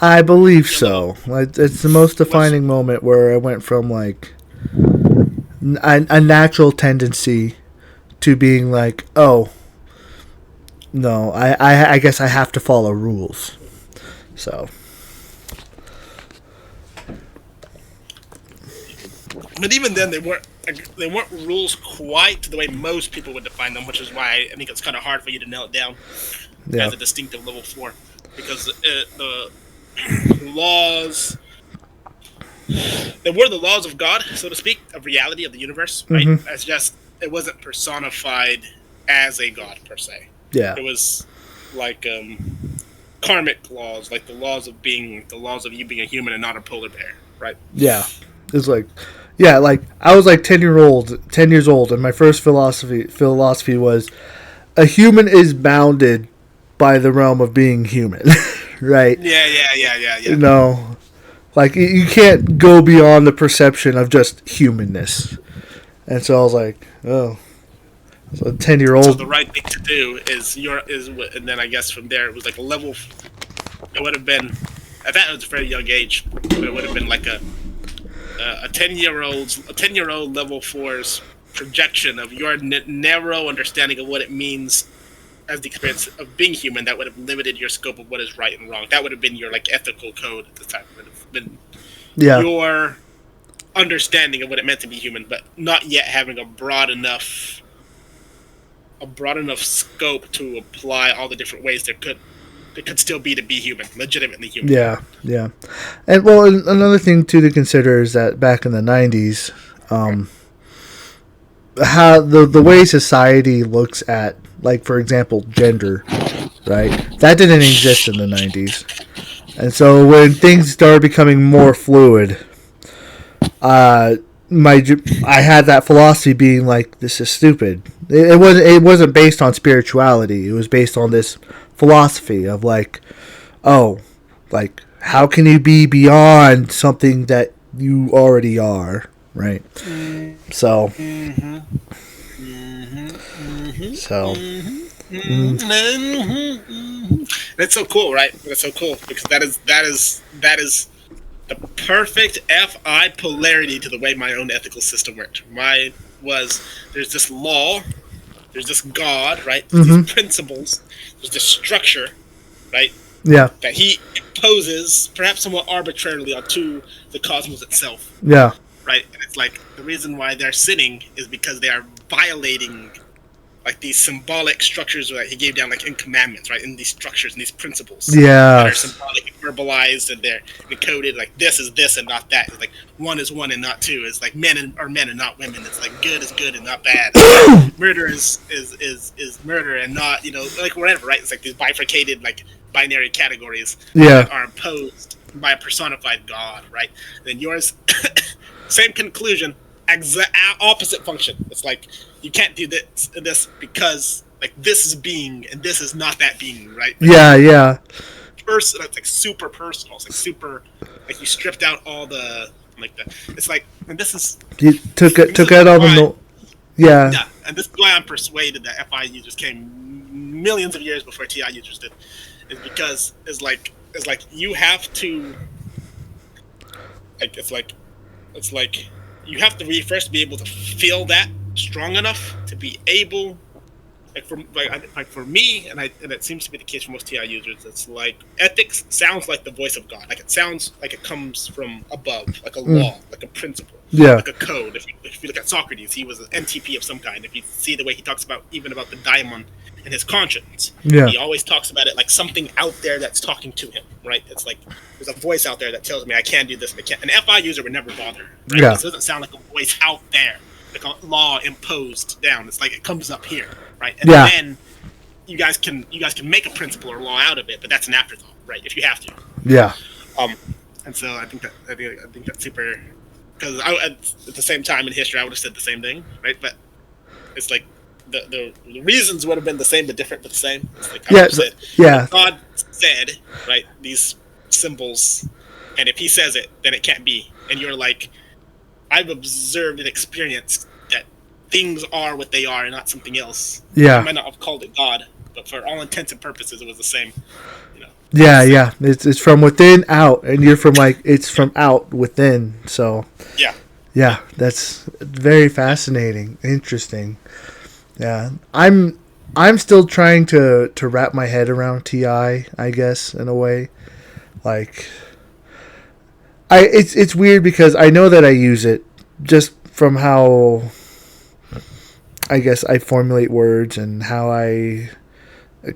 I believe Your level. so. Like, it's the most Was defining moment where I went from like a natural tendency to being like, oh no, I guess I have to follow rules. So but even then they weren't rules quite the way most people would define them, which is why I think it's kind of hard for you to nail it down yeah. as a distinctive level 4 because the laws they were the laws of God, so to speak, of reality of the universe, right? Mm-hmm. As just it wasn't personified as a god per se. Yeah. It was like karmic laws, like the laws of you being a human and not a polar bear, right? Yeah. It's like, yeah, like I was like 10 years old, and my first philosophy was a human is bounded by the realm of being human, right? Yeah. No, like you can't go beyond the perception of just humanness. And so I was like, oh, so a 10-year So old, the right thing to do and then I guess from there it was like a level. It would have been at that it was a very young age, but it would have been like a 10-year old level four's projection of your narrow understanding of what it means as the experience of being human that would have limited your scope of what is right and wrong. That would have been your like ethical code at the time. It would have been yeah, your understanding of what it meant to be human, but not yet having a broad enough scope to apply all the different ways there could still be to be human, legitimately human. yeah. And well, another thing too to consider is that back in the '90s, how the way society looks at, like for example, gender, right? That didn't exist in the '90s, and so when things started becoming more fluid, uh, my I had that philosophy being like, this is stupid. It wasn't based on spirituality. It was based on this philosophy of like, oh, like how can you be beyond something that you already are, right? So so That's so cool, right? That's so cool because that is the perfect FI polarity to the way my own ethical system worked. Mine was there's this law, there's this God, right? There's these principles, there's this structure, right? yeah, That he imposes, perhaps somewhat arbitrarily, onto the cosmos itself, yeah, right? And it's like the reason why they're sinning is because they are violating like these symbolic structures that he gave down, like in commandments, right? In these structures and these principles that are yes, symbolic and verbalized, and they're encoded. Like this is this and not that. It's like one is one and not two. It's like are men and not women. It's like good is good and not bad. Murder is murder and not like whatever, right? It's like these bifurcated like binary categories yeah, that are imposed by a personified God, right? Then yours, same conclusion, exact opposite function. It's like you can't do this because like this is being and this is not that being, right? Like yeah, yeah. it's like super personal. It's like super like you stripped out all the like the. It's like and this is You and this took is out all the why yeah, yeah, and this is why I'm persuaded that FI users came millions of years before TI users did, is because it's like you have to like it's like you have to really first be able to feel that strong enough to be able for me and it seems to be the case for most TI users. It's like ethics sounds like the voice of God. Like it sounds like it comes from above, like a law, like a principle, yeah, like a code. If you look at Socrates, he was an NTP of some kind. If you see the way he talks about even about the daimon and his conscience, yeah, he always talks about it like something out there that's talking to him, right? It's like there's a voice out there that tells me I can't do this and I can't. An FI user would never bother, right? yeah, This doesn't sound like a voice out there, like a law imposed down. It's like it comes up here, right? And yeah, then you guys can make a principle or law out of it, but that's an afterthought, right? If you have to. yeah, Um, and so I think that's super because at the same time in history I would have said the same thing, right? But it's like the reasons would have been the same but different but the same. It's like I would yeah, have said yeah, if God said right these symbols, and if He says it, then it can't be. And you're like, I've observed and experienced that things are what they are and not something else. You yeah. might not have called it God, but for all intents and purposes, it was the same. You know. Yeah. It's from within out, and you're from like it's from out within. So Yeah. yeah, that's very fascinating, interesting. Yeah, I'm still trying to wrap my head around TI, I guess, in a way. Like it's weird because I know that I use it just from how I guess I formulate words and how I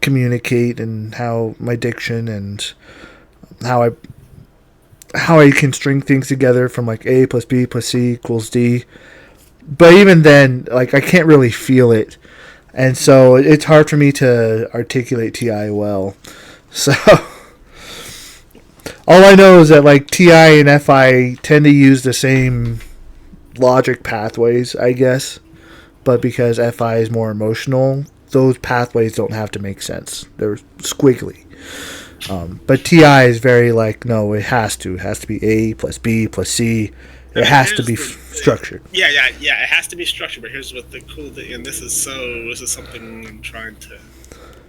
communicate and how my diction and how I can string things together from like A plus B plus C equals D. But even then, like I can't really feel it, and so it's hard for me to articulate TI well. So all I know is that like TI and FI tend to use the same logic pathways, I guess. But because FI is more emotional, those pathways don't have to make sense. They're squiggly. But TI is very like, no, it has to. It has to be A plus B plus C. It has to be structured. Yeah. It has to be structured. But here's what the cool thing, and this is something I'm trying to.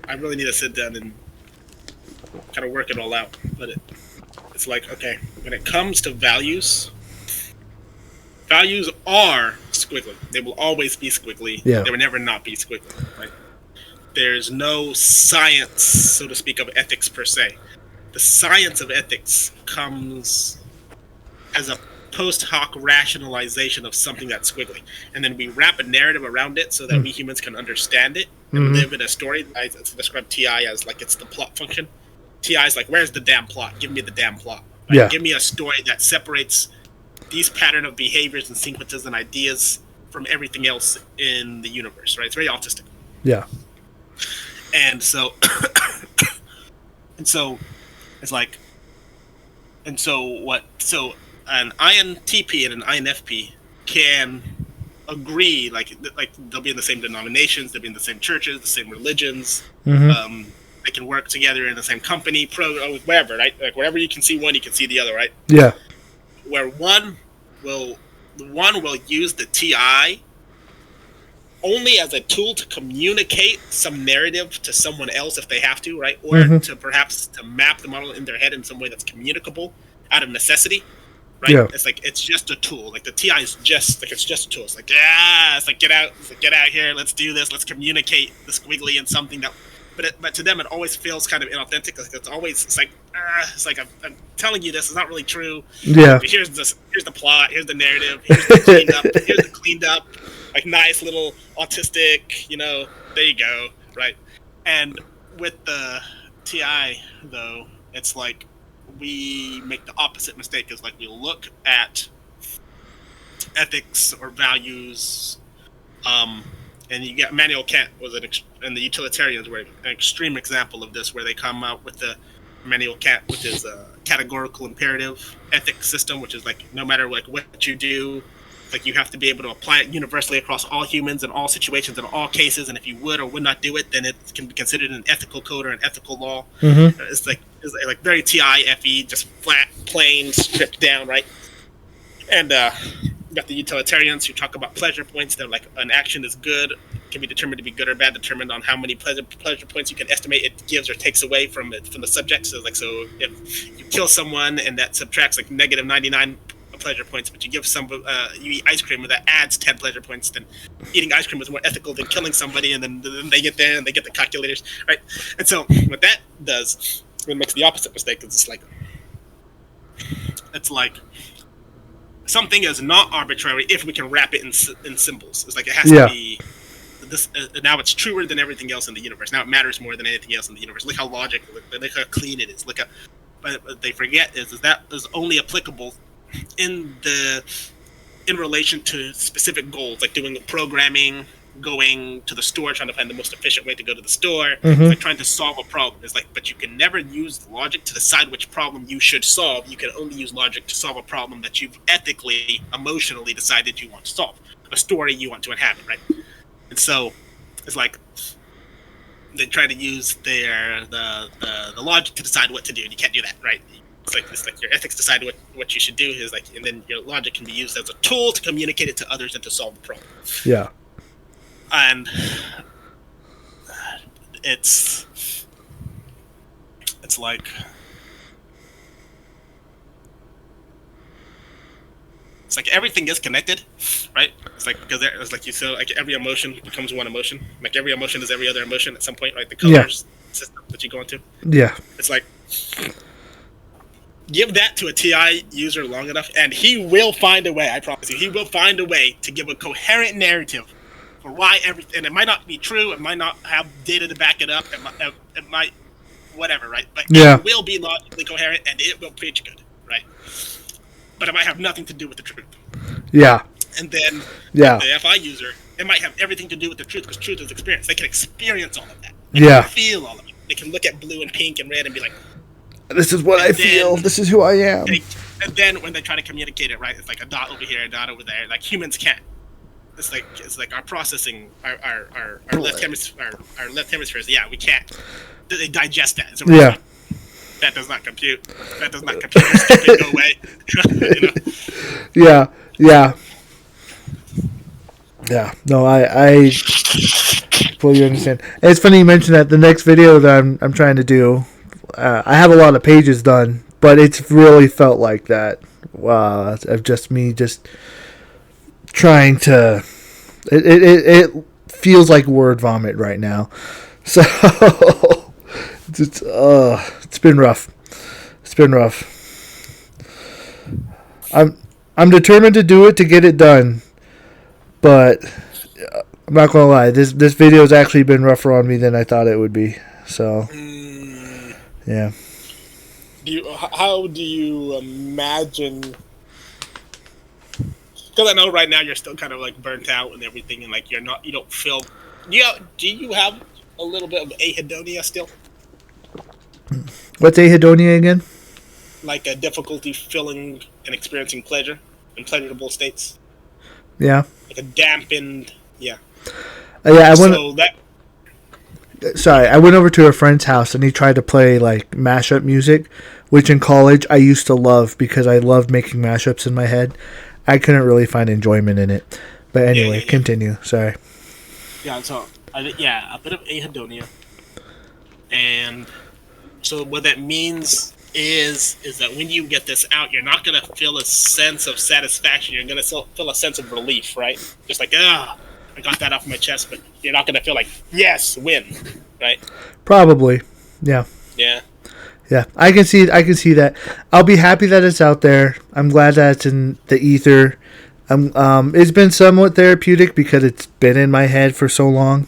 I really need to sit down and kind of work it all out. But it's like, okay, when it comes to values, values are squiggly. They will always be squiggly. Yeah. They will never not be squiggly. Right? There's no science, so to speak, of ethics per se. The science of ethics comes as a post hoc rationalization of something that's squiggly, and then we wrap a narrative around it so that we humans can understand it and live in a story. I describe TI as like it's the plot function. TI is like, where's the damn plot? Give me the damn plot. Right? Yeah. Give me a story that separates these pattern of behaviors and sequences and ideas from everything else in the universe. Right? It's very autistic. Yeah. And so it's like, and so an INTP and an INFP can agree, like they'll be in the same denominations, they'll be in the same churches, the same religions. They can work together in the same company, whatever, right? Like wherever you can see one, you can see the other, right? Yeah. Where one will use the TI only as a tool to communicate some narrative to someone else if they have to, right? Or to perhaps to map the model in their head in some way that's communicable out of necessity, right? Yeah. It's like it's just a tool. Like the TI is just like it's just a tool. It's like it's like get out here. Let's do this. Let's communicate the squiggly in something that. But to them it always feels kind of inauthentic. Like it's like I'm telling you this is not really true. Yeah. Here's the plot. Here's the narrative. Here's the cleaned up. Like nice little autistic, there you go, right? And with the TI though, it's like we make the opposite mistake. Is like we look at ethics or values, and you get Immanuel Kant and the utilitarians were an extreme example of this, where they come out with the Immanuel Kant with his categorical imperative ethics system, which is like no matter like what you do. Like you have to be able to apply it universally across all humans in all situations in all cases, and if you would or would not do it, then it can be considered an ethical code or an ethical law. It's like very TI-FE, just flat, plain, stripped down, right? And you got the utilitarians who talk about pleasure points. They're like an action is good, can be determined to be good or bad, determined on how many pleasure points you can estimate it gives or takes away from the subject. So if you kill someone and that subtracts like negative 99 pleasure points, but you give you eat ice cream and that adds 10 pleasure points, then eating ice cream is more ethical than killing somebody, and then they get there and they get the calculators, right? And so what that does, it makes the opposite mistake. It's like something is not arbitrary if we can wrap it in symbols. It's like it has to be this. Now it's truer than everything else in the universe. Now it matters more than anything else in the universe. Look how logical, look how clean it is. But what they forget is that is only applicable in relation to specific goals, like doing programming, going to the store, trying to find the most efficient way to go to the store. It's like trying to solve a problem. It's like, but you can never use logic to decide which problem you should solve. You can only use logic to solve a problem that you've ethically, emotionally decided you want to solve, a story you want to inhabit, right? And so it's like they try to use the logic to decide what to do, and you can't do that, right? It's like your ethics decide what you should do is like, and then your logic can be used as a tool to communicate it to others and to solve the problem. Yeah. And it's it's like everything is connected, right? It's like because it's like you said, like every emotion becomes one emotion. Like every emotion is every other emotion at some point, right? The colors system that you go into. Yeah. It's like give that to a TI user long enough, and he will find a way. I promise you, he will find a way to give a coherent narrative for why everything. And it might not be true. It might not have data to back it up. It might whatever, right? But it will be logically coherent, and it will preach good, right? But it might have nothing to do with the truth. Yeah. And then the FI user, it might have everything to do with the truth because truth is experience. They can experience all of that. They can feel all of it. They can look at blue and pink and red and be like, this is what I feel. This is who I am. And then when they try to communicate it, right, it's like a dot over here, a dot over there. Like humans can't. It's like our processing, our left hemispheres. Yeah, we can't. They digest that. So like, that does not compute. That does not compute. Stupid, go away. You know? Yeah. No, I fully understand. And it's funny you mentioned that. The next video that I'm trying to do, I have a lot of pages done, but it's really felt like that. Of just me trying to. It feels like word vomit right now. So it's been rough. I'm determined to do it, to get it done, but I'm not gonna lie. This video has actually been rougher on me than I thought it would be. So yeah. How do you imagine? Because I know right now you're still kind of like burnt out and everything, and like you don't feel. Do you have a little bit of ahedonia still? What's ahedonia again? Like a difficulty feeling and experiencing pleasure in pleasurable states. Yeah. Like a dampened. Yeah. I went over to a friend's house and he tried to play like mashup music, which in college I used to love because I loved making mashups in my head. I couldn't really find enjoyment in it. But anyway, continue. Sorry. Yeah, so a bit of ahedonia. And so what that means is that when you get this out, you're not going to feel a sense of satisfaction. You're going to feel a sense of relief, right? Just like, I got that off my chest, but you're not going to feel like, yes, win, right? Probably. Yeah. Yeah. Yeah, I can see that. I'll be happy that it's out there. I'm glad that it's in the ether. It's been somewhat therapeutic because it's been in my head for so long.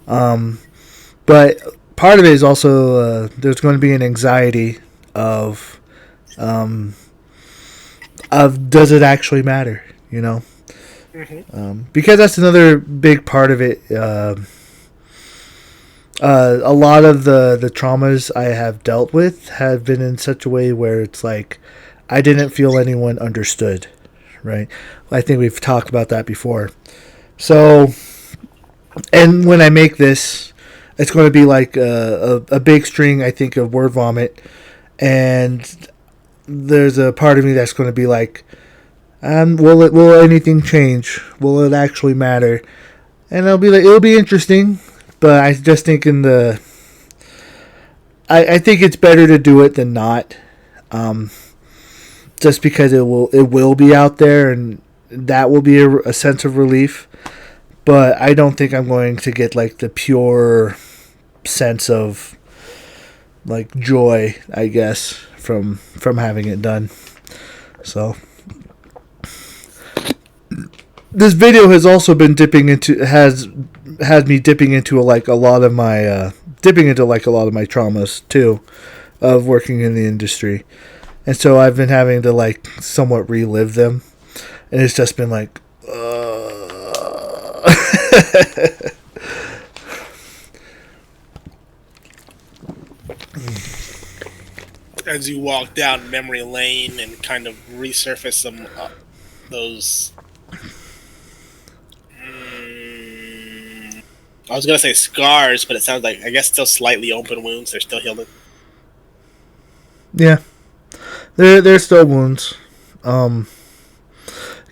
But part of it is also there's going to be an anxiety of does it actually matter, you know? Mm-hmm. Because that's another big part of it. A lot of the traumas I have dealt with have been in such a way where it's like I didn't feel anyone understood, right? I think we've talked about that before. So, and when I make this, it's going to be like a big string, I think, of word vomit, and there's a part of me that's going to be like, will anything change? Will it actually matter? And I'll be like, it'll be interesting. But I just think I think it's better to do it than not, just because it will be out there and that will be a sense of relief. But I don't think I'm going to get like the pure sense of like joy, I guess, from having it done. So this video has also been had me dipping into a lot of my traumas too, of working in the industry, and so I've been having to like somewhat relive them, and it's just been like, as you walk down memory lane and kind of resurface some those. I was gonna say scars, but it sounds like, I guess, still slightly open wounds. They're still healing. Yeah, they're still wounds. Again,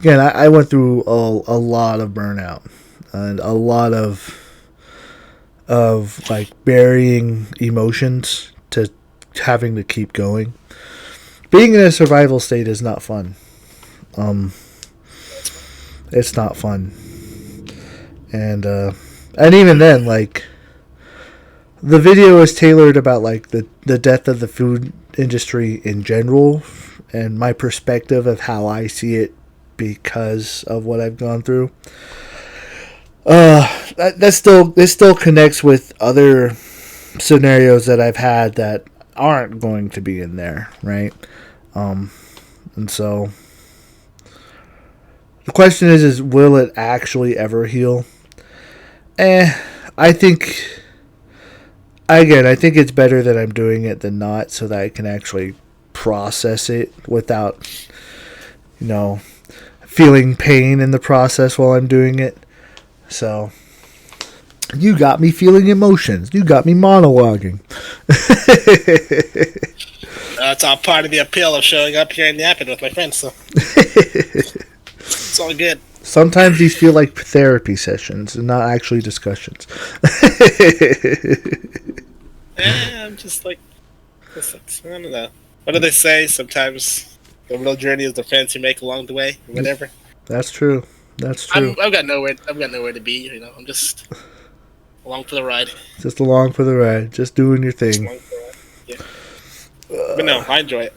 I went through a lot of burnout and a lot of like burying emotions to having to keep going. Being in a survival state is not fun. It's not fun. And even then, like, the video is tailored about, like, the death of the food industry in general and my perspective of how I see it because of what I've gone through. This still connects with other scenarios that I've had that aren't going to be in there, right? And so the question is will it actually ever heal? I think it's better that I'm doing it than not, so that I can actually process it without, feeling pain in the process while I'm doing it. So, you got me feeling emotions. You got me monologuing. It's all part of the appeal of showing up here and yapping with my friends, so it's all good. Sometimes these feel like therapy sessions and not actually discussions. I'm just like, I don't know. What do they say? Sometimes the real journey is the friends you make along the way, or whatever. That's true. That's true. I've got nowhere to be. I'm just along for the ride. Just along for the ride. Just doing your thing. Just along for the ride. Yeah. But no, I enjoy it.